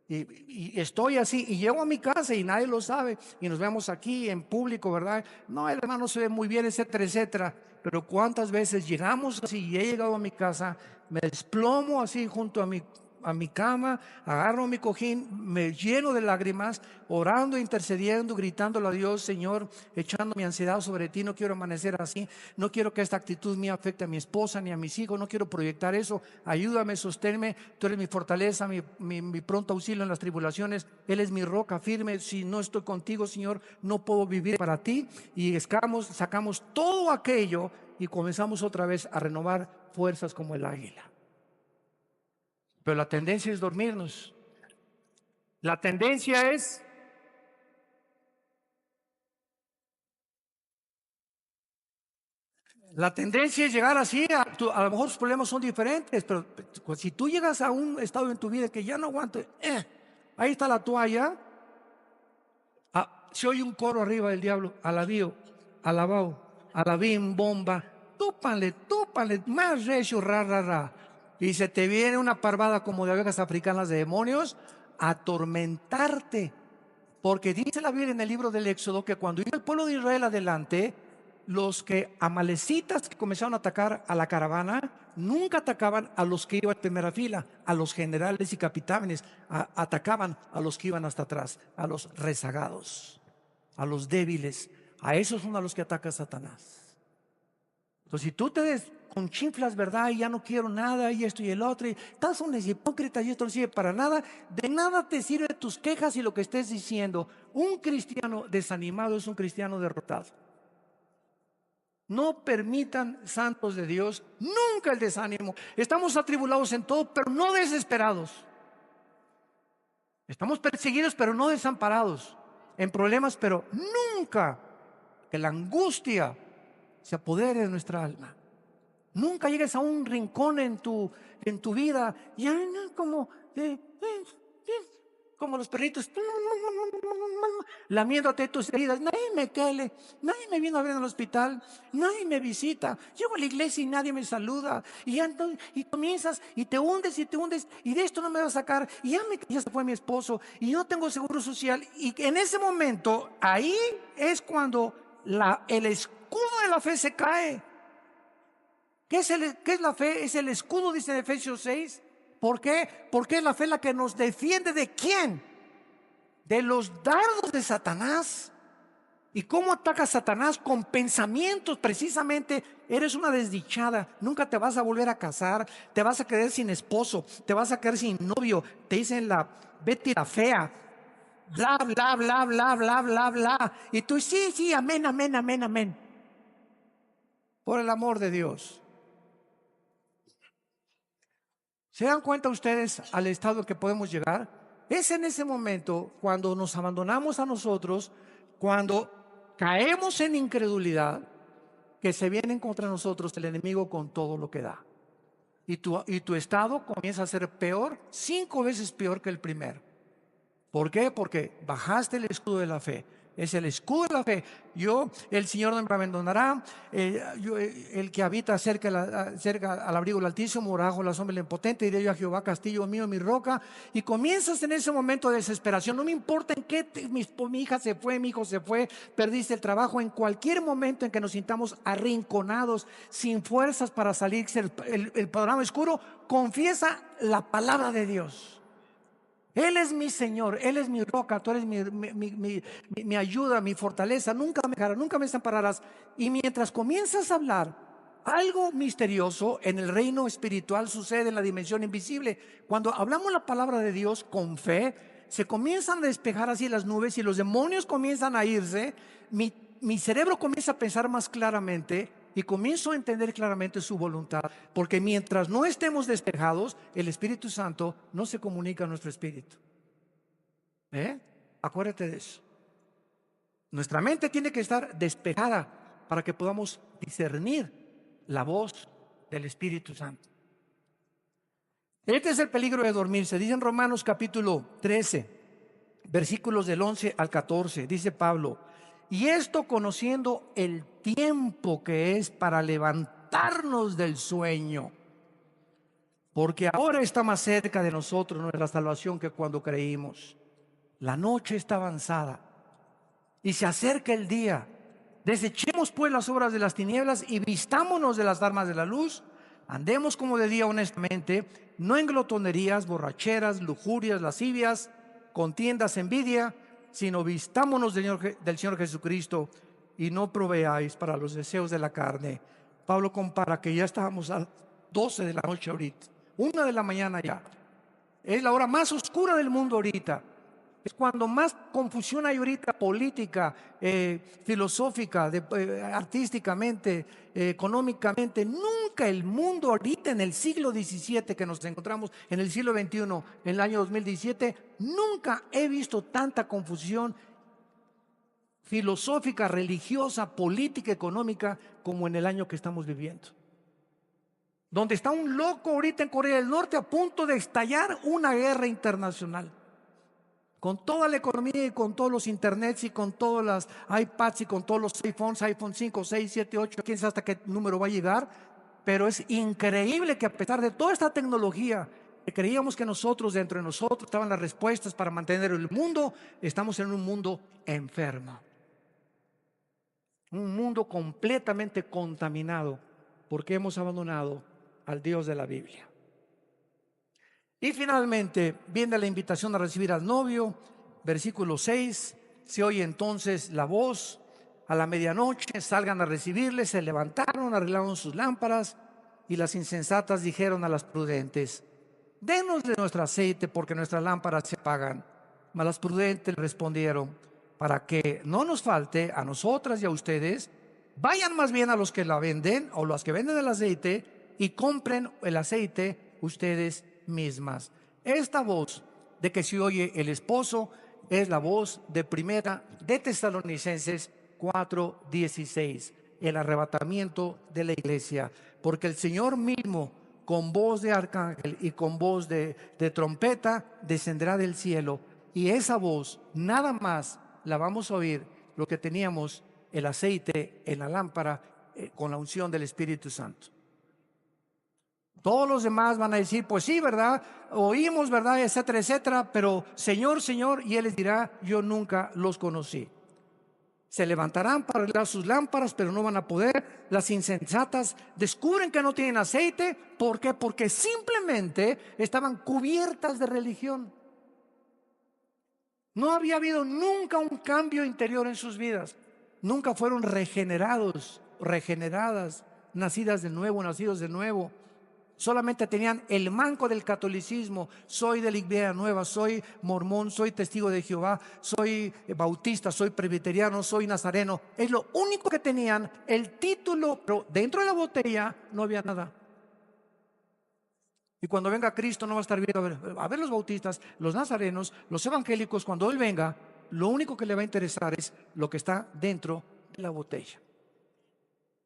Y estoy así, y llego a mi casa y nadie lo sabe, y nos vemos aquí en público, ¿verdad? No, el hermano se ve muy bien, etcétera, etcétera. Pero cuántas veces llegamos así, y he llegado a mi casa, me desplomo así junto a mi cama, agarro mi cojín, me lleno de lágrimas, orando, intercediendo, gritándole a Dios: Señor, echando mi ansiedad sobre ti, no quiero amanecer así, no quiero que esta actitud mía afecte a mi esposa ni a mis hijos, no quiero proyectar eso, ayúdame, sosténme, tú eres mi fortaleza, mi pronto auxilio en las tribulaciones, Él es mi roca firme, si no estoy contigo, Señor, no puedo vivir para ti. Y sacamos todo aquello y comenzamos otra vez a renovar fuerzas como el águila. Pero la tendencia es dormirnos. La tendencia es llegar así. A lo mejor sus problemas son diferentes, pero si tú llegas a un estado en tu vida que ya no aguanto, ahí está la toalla. se oye un coro arriba del diablo, alabío, alabao, alabim, bomba, túpanle, túpanle, más recio, ra, ra, ra. Y se te viene una parvada como de abejas africanas de demonios a atormentarte. Porque dice la Biblia en el libro del Éxodo que cuando iba el pueblo de Israel adelante, los que amalecitas que comenzaron a atacar a la caravana, nunca atacaban a los que iban en primera fila, a los generales y capitanes, atacaban a los que iban hasta atrás, a los rezagados, a los débiles. A esos son a los que ataca Satanás. Entonces, si tú te conchinflas, ¿verdad? Y ya no quiero nada, y esto y el otro, y estás un hipócrita y esto no sirve para nada, de nada te sirve tus quejas y lo que estés diciendo. Un cristiano desanimado es un cristiano derrotado. No permitan, santos de Dios, nunca el desánimo. Estamos atribulados en todo, pero no desesperados. Estamos perseguidos, pero no desamparados. En problemas, pero nunca que la angustia se apodere de nuestra alma. Nunca llegues a un rincón en tu vida, ya como, como los perritos, lamiéndote tus heridas. Nadie me quiere, nadie me viene a ver en el hospital, nadie me visita. Llego a la iglesia y nadie me saluda. Y comienzas y te hundes, y de esto no me va a sacar. Y ya se fue mi esposo, y no tengo seguro social. Y en ese momento, ahí es cuando el escudo de la fe se cae. ¿Qué es la fe? Es el escudo, dice en Efesios 6. ¿Por qué? Porque es la fe la que nos defiende ¿de quién? De los dardos de Satanás. ¿Y cómo ataca Satanás? Con pensamientos. Precisamente, eres una desdichada, nunca te vas a volver a casar, te vas a quedar sin esposo, te vas a quedar sin novio, te dicen la Betty la fea, bla, bla, bla, bla, bla, bla, bla. Y tú, sí, amén, amén, amén, amén. Por el amor de Dios. ¿Se dan cuenta ustedes al estado al que podemos llegar? Es en ese momento cuando nos abandonamos a nosotros, cuando caemos en incredulidad, que se viene contra nosotros el enemigo con todo lo que da. Y tu estado comienza a ser peor, 5 veces peor que el primero. ¿Por qué? Porque bajaste el escudo de la fe. Es el escudo de la fe. El Señor no me abandonará. El que habita cerca al abrigo del Altísimo, morará bajo la sombra del Impotente. Diré yo a Jehová, castillo mío, mi roca. Y comienzas en ese momento de desesperación. No me importa en qué mi hija se fue, mi hijo se fue, perdiste el trabajo. En cualquier momento en que nos sintamos arrinconados, sin fuerzas para salir el panorama oscuro, confiesa la palabra de Dios. Él es mi Señor, Él es mi roca, tú eres mi ayuda, mi fortaleza, nunca me dejarás, nunca me desampararás. Y mientras comienzas a hablar, algo misterioso en el reino espiritual sucede en la dimensión invisible. Cuando hablamos la palabra de Dios con fe, se comienzan a despejar así las nubes y los demonios comienzan a irse. Mi cerebro comienza a pensar más claramente y comienzo a entender claramente su voluntad, porque mientras no estemos despejados, el Espíritu Santo no se comunica a nuestro espíritu. Acuérdate de eso. Nuestra mente tiene que estar despejada para que podamos discernir la voz del Espíritu Santo. Este es el peligro de dormirse. Dice en Romanos capítulo 13, versículos del 11 al 14, dice Pablo: y esto conociendo el tiempo que es para levantarnos del sueño, porque ahora está más cerca de nosotros nuestra salvación que cuando creímos. La noche está avanzada y se acerca el día. Desechemos pues las obras de las tinieblas y vistámonos de las armas de la luz. Andemos como de día honestamente, no en glotonerías, borracheras, lujurias, lascivias, contiendas, envidia, sino vistámonos del Señor Jesucristo y no proveáis para los deseos de la carne. Pablo compara que ya estábamos a 12 de la noche ahorita, 1 de la mañana ya. Es la hora más oscura del mundo ahorita. Es cuando más confusión hay ahorita, política, filosófica, artísticamente, económicamente. Nunca el mundo ahorita en el siglo XVII que nos encontramos, en el siglo XXI, en el año 2017, nunca he visto tanta confusión filosófica, religiosa, política, económica como en el año que estamos viviendo. Donde está un loco ahorita en Corea del Norte a punto de estallar una guerra internacional. Con toda la economía y con todos los internets y con todas las iPads y con todos los iPhones, iPhone 5, 6, 7, 8, quién sabe hasta qué número va a llegar. Pero es increíble que a pesar de toda esta tecnología, que creíamos que nosotros, dentro de nosotros, estaban las respuestas para mantener el mundo, estamos en un mundo enfermo. Un mundo completamente contaminado porque hemos abandonado al Dios de la Biblia. Y finalmente viene la invitación a recibir al novio, versículo 6, se oye entonces la voz, a la medianoche salgan a recibirle, se levantaron, arreglaron sus lámparas, y las insensatas dijeron a las prudentes: denos de nuestro aceite, porque nuestras lámparas se apagan. Mas las prudentes le respondieron: para que no nos falte a nosotras y a ustedes, vayan más bien a los que la venden o los que venden el aceite y compren el aceite ustedes mismas. Esta voz de que se oye el esposo es la voz de Primera de Tesalonicenses 4:16, el arrebatamiento de la iglesia, porque el Señor mismo, con voz de arcángel y con voz de trompeta, descenderá del cielo, y esa voz nada más la vamos a oír lo que teníamos el aceite en la lámpara con la unción del Espíritu Santo. Todos los demás van a decir: pues sí, ¿verdad? Oímos, ¿verdad? Etcétera, etcétera. Pero Señor, Señor, y Él les dirá: yo nunca los conocí. Se levantarán para arreglar sus lámparas, pero no van a poder. Las insensatas descubren que no tienen aceite. ¿Por qué? Porque simplemente estaban cubiertas de religión. No había habido nunca un cambio interior en sus vidas. Nunca fueron regenerados, regeneradas, nacidas de nuevo, nacidos de nuevo. Solamente tenían el manco del catolicismo: soy de la Iglesia Nueva, soy mormón, soy testigo de Jehová, soy bautista, soy presbiteriano, soy nazareno. Es lo único que tenían, el título, pero dentro de la botella no había nada. Y cuando venga Cristo no va a estar viendo a ver los bautistas, los nazarenos, los evangélicos. Cuando Él venga, lo único que le va a interesar es lo que está dentro de la botella.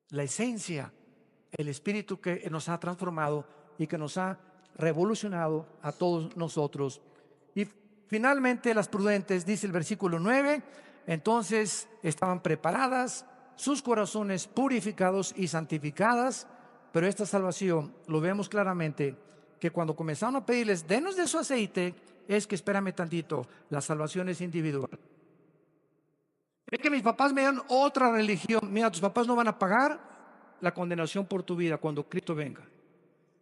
La esencia, el espíritu que nos ha transformado y que nos ha revolucionado a todos nosotros. Y finalmente las prudentes, dice el versículo 9, entonces estaban preparadas, sus corazones purificados y santificadas. Pero esta salvación, lo vemos claramente, que cuando comenzaron a pedirles: denos de su aceite, es que espérame tantito, la salvación es individual. Es que mis papás me dan otra religión. Mira, tus papás no van a pagar la condenación por tu vida cuando Cristo venga.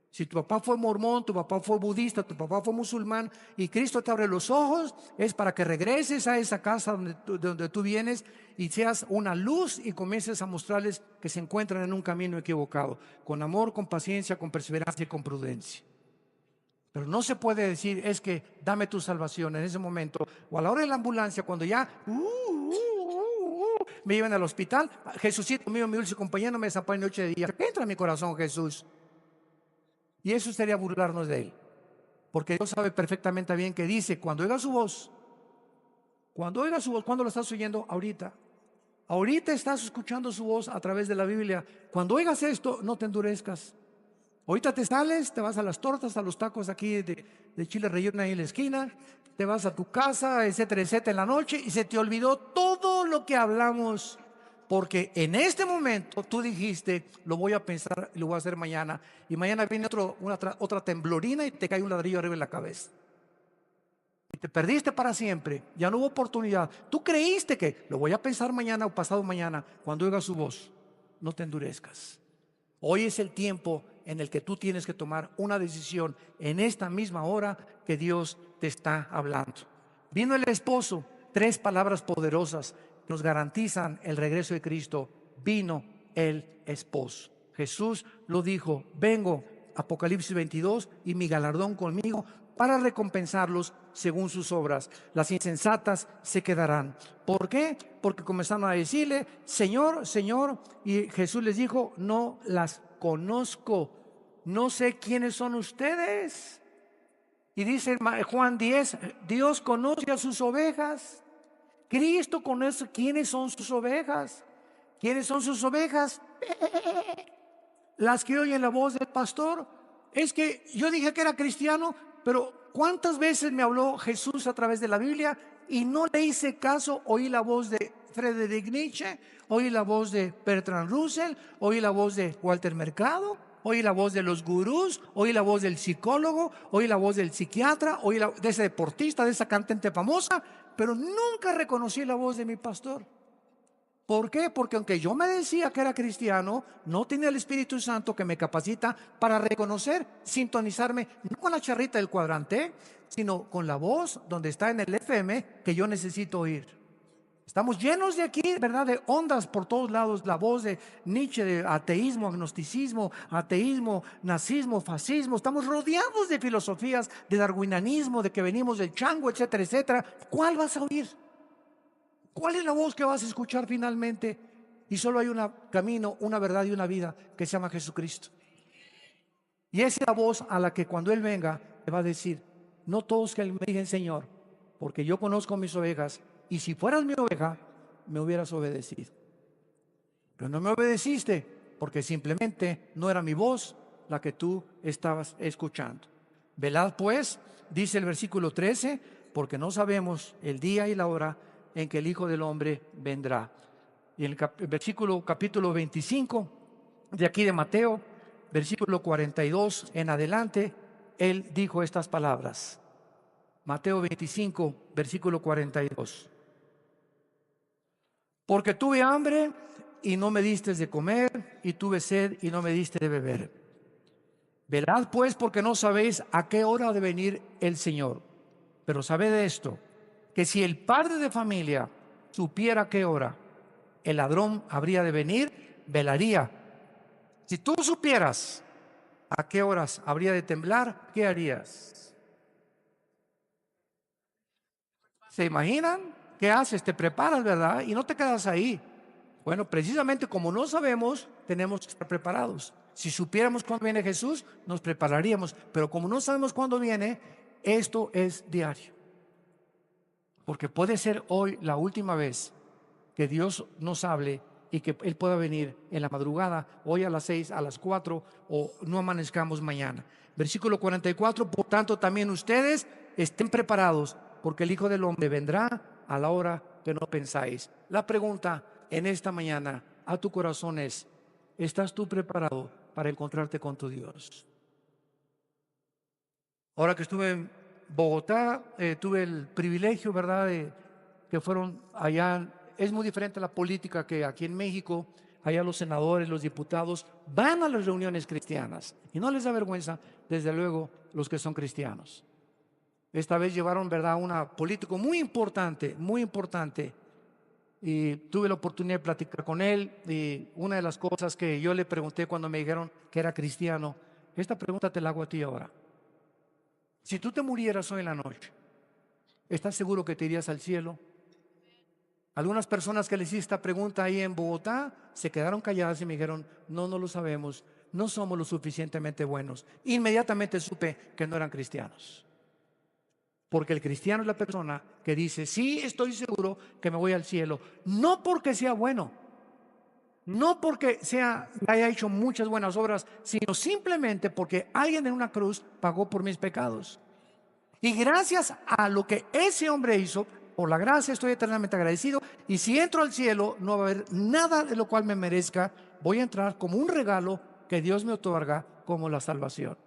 Si tu papá fue mormón, tu papá fue budista, tu papá fue musulmán, y Cristo te abre los ojos, es para que regreses a esa casa de donde tú vienes y seas una luz y comiences a mostrarles que se encuentran en un camino equivocado, con amor, con paciencia, con perseverancia y con prudencia. Pero no se puede decir: es que dame tu salvación en ese momento, o a la hora de la ambulancia, cuando ya me llevan al hospital. Jesucito mío, mi dulce compañero, me desaparece noche de día. Entra en mi corazón, Jesús. Y eso sería burlarnos de Él, porque Dios sabe perfectamente bien que dice: cuando oiga su voz, ¿cuándo lo estás oyendo? Ahorita estás escuchando su voz a través de la Biblia. Cuando oigas esto, no te endurezcas. Ahorita te sales, te vas a las tortas, a los tacos aquí de chile relleno ahí en la esquina, te vas a tu casa, etcétera, etcétera, en la noche, y se te olvidó todo lo que hablamos, porque en este momento tú dijiste: lo voy a pensar y lo voy a hacer mañana. Y mañana viene otra temblorina y te cae un ladrillo arriba en la cabeza. Y te perdiste para siempre, ya no hubo oportunidad. Tú creíste que lo voy a pensar mañana o pasado mañana. Cuando oigas su voz, no te endurezcas. Hoy es el tiempo en el que tú tienes que tomar una decisión, en esta misma hora que Dios te está hablando. Vino el esposo, 3 palabras poderosas nos garantizan el regreso de Cristo. Vino el esposo. Jesús lo dijo: vengo, Apocalipsis 22, y mi galardón conmigo para recompensarlos según sus obras. Las insensatas se quedarán. ¿Por qué? Porque comenzaron a decirle: Señor, Señor. Y Jesús les dijo: no las conozco, no sé quiénes son ustedes. Y dice Juan 10, Dios conoce a sus ovejas. Cristo conoce quiénes son sus ovejas. ¿Quiénes son sus ovejas? Las que oyen la voz del pastor. Es que yo dije que era cristiano, pero ¿cuántas veces me habló Jesús a través de la Biblia y no le hice caso? Oí la voz de Friedrich Nietzsche, oí la voz de Bertrand Russell, oí la voz de Walter Mercado, oí la voz de los gurús, oí la voz del psicólogo, oí la voz del psiquiatra, oí la de ese deportista, de esa cantante famosa, pero nunca reconocí la voz de mi pastor. ¿Por qué? Porque aunque yo me decía que era cristiano, no tenía el Espíritu Santo que me capacita para reconocer, sintonizarme, no con la charrita del cuadrante, sino con la voz donde está en el FM que yo necesito oír. Estamos llenos de aquí, ¿verdad? De ondas por todos lados. La voz de Nietzsche, de ateísmo, agnosticismo, ateísmo, nazismo, fascismo. Estamos rodeados de filosofías, de darwinianismo, de que venimos del chango, etcétera, etcétera. ¿Cuál vas a oír? ¿Cuál es la voz que vas a escuchar finalmente? Y solo hay un camino, una verdad y una vida que se llama Jesucristo. Y esa es la voz a la que cuando Él venga te va a decir: no todos que me digan Señor, porque yo conozco mis ovejas, y si fueras mi oveja, me hubieras obedecido. Pero no me obedeciste, porque simplemente no era mi voz la que tú estabas escuchando. Velad pues, dice el versículo 13, porque no sabemos el día y la hora en que el Hijo del Hombre vendrá. Y en el versículo capítulo 25 de aquí de Mateo, versículo 42 en adelante, Él dijo estas palabras. Mateo 25, versículo 42. Porque tuve hambre y no me diste de comer, y tuve sed y no me diste de beber. Velad pues, porque no sabéis a qué hora ha de venir el Señor. Pero sabed esto, que si el padre de familia supiera a qué hora el ladrón habría de venir, velaría. Si tú supieras a qué horas habría de temblar, ¿qué harías? ¿Se imaginan? ¿Qué haces? Te preparas, ¿verdad? Y no te quedas ahí. Bueno, precisamente como no sabemos, tenemos que estar preparados. Si supiéramos cuándo viene Jesús, nos prepararíamos. Pero como no sabemos cuándo viene, esto es diario. Porque puede ser hoy la última vez que Dios nos hable y que Él pueda venir en la madrugada, hoy a las 6, a las 4, o no amanezcamos mañana. Versículo 44, por tanto también ustedes estén preparados, porque el Hijo del Hombre vendrá a la hora que no pensáis. La pregunta en esta mañana a tu corazón es: ¿estás tú preparado para encontrarte con tu Dios? Ahora que estuve en Bogotá, tuve el privilegio, ¿verdad?, de que fueron allá. Es muy diferente la política que aquí en México. Allá los senadores, los diputados van a las reuniones cristianas y no les da vergüenza, desde luego, los que son cristianos. Esta vez llevaron, ¿verdad?, a un político muy importante, y tuve la oportunidad de platicar con él. Y una de las cosas que yo le pregunté cuando me dijeron que era cristiano, esta pregunta te la hago a ti ahora. Si tú te murieras hoy en la noche, ¿estás seguro que te irías al cielo? Algunas personas que les hice esta pregunta ahí en Bogotá se quedaron calladas y me dijeron: no, no lo sabemos, no somos lo suficientemente buenos. Inmediatamente supe que no eran cristianos. Porque el cristiano es la persona que dice: sí, estoy seguro que me voy al cielo, no porque sea bueno, no porque haya hecho muchas buenas obras, sino simplemente porque alguien en una cruz pagó por mis pecados. Y gracias a lo que ese hombre hizo, por la gracia estoy eternamente agradecido. Y si entro al cielo, no va a haber nada de lo cual me merezca. Voy a entrar como un regalo que Dios me otorga, como la salvación.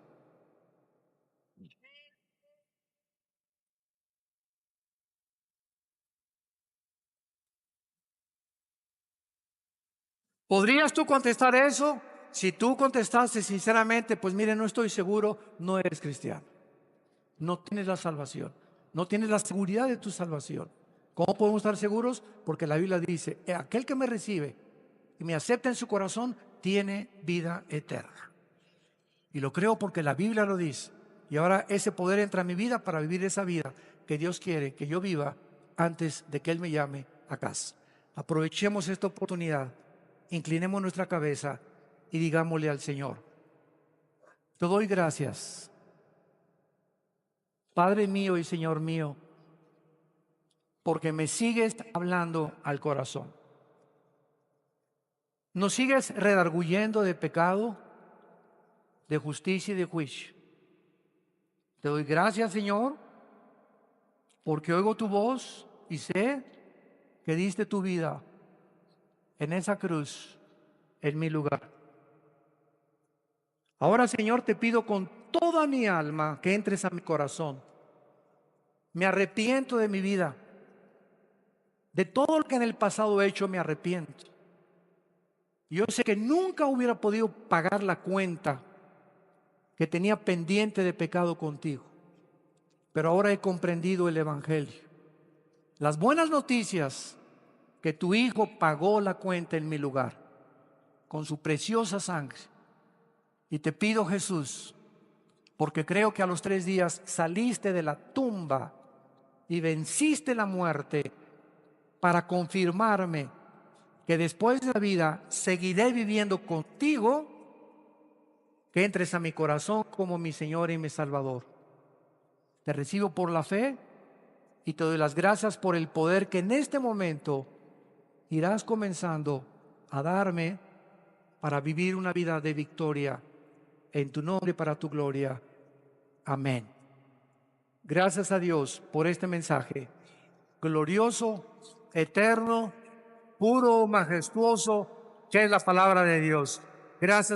¿Podrías tú contestar eso? Si tú contestaste sinceramente, pues mire, no estoy seguro, no eres cristiano. No tienes la salvación, no tienes la seguridad de tu salvación. ¿Cómo podemos estar seguros? Porque la Biblia dice: aquel que me recibe y me acepta en su corazón tiene vida eterna. Y lo creo porque la Biblia lo dice. Y ahora ese poder entra a mi vida para vivir esa vida que Dios quiere que yo viva antes de que Él me llame a casa. Aprovechemos esta oportunidad, inclinemos nuestra cabeza y digámosle al Señor: te doy gracias, Padre mío y Señor mío, porque me sigues hablando al corazón. Nos sigues redarguyendo de pecado, de justicia y de juicio. Te doy gracias, Señor, porque oigo tu voz y sé que diste tu vida en esa cruz, en mi lugar. Ahora, Señor, te pido con toda mi alma que entres a mi corazón. Me arrepiento de mi vida. De todo lo que en el pasado he hecho, me arrepiento. Yo sé que nunca hubiera podido pagar la cuenta que tenía pendiente de pecado contigo, pero ahora he comprendido el Evangelio. Las buenas noticias, que tu Hijo pagó la cuenta en mi lugar con su preciosa sangre. Y te pido, Jesús, porque creo que a los 3 días saliste de la tumba y venciste la muerte, para confirmarme que después de la vida seguiré viviendo contigo, que entres a mi corazón como mi Señor y mi Salvador. Te recibo por la fe y te doy las gracias por el poder que en este momento irás comenzando a darme para vivir una vida de victoria en tu nombre, para tu gloria. Amén. Gracias a Dios por este mensaje glorioso, eterno, puro, majestuoso, que es la palabra de Dios. Gracias.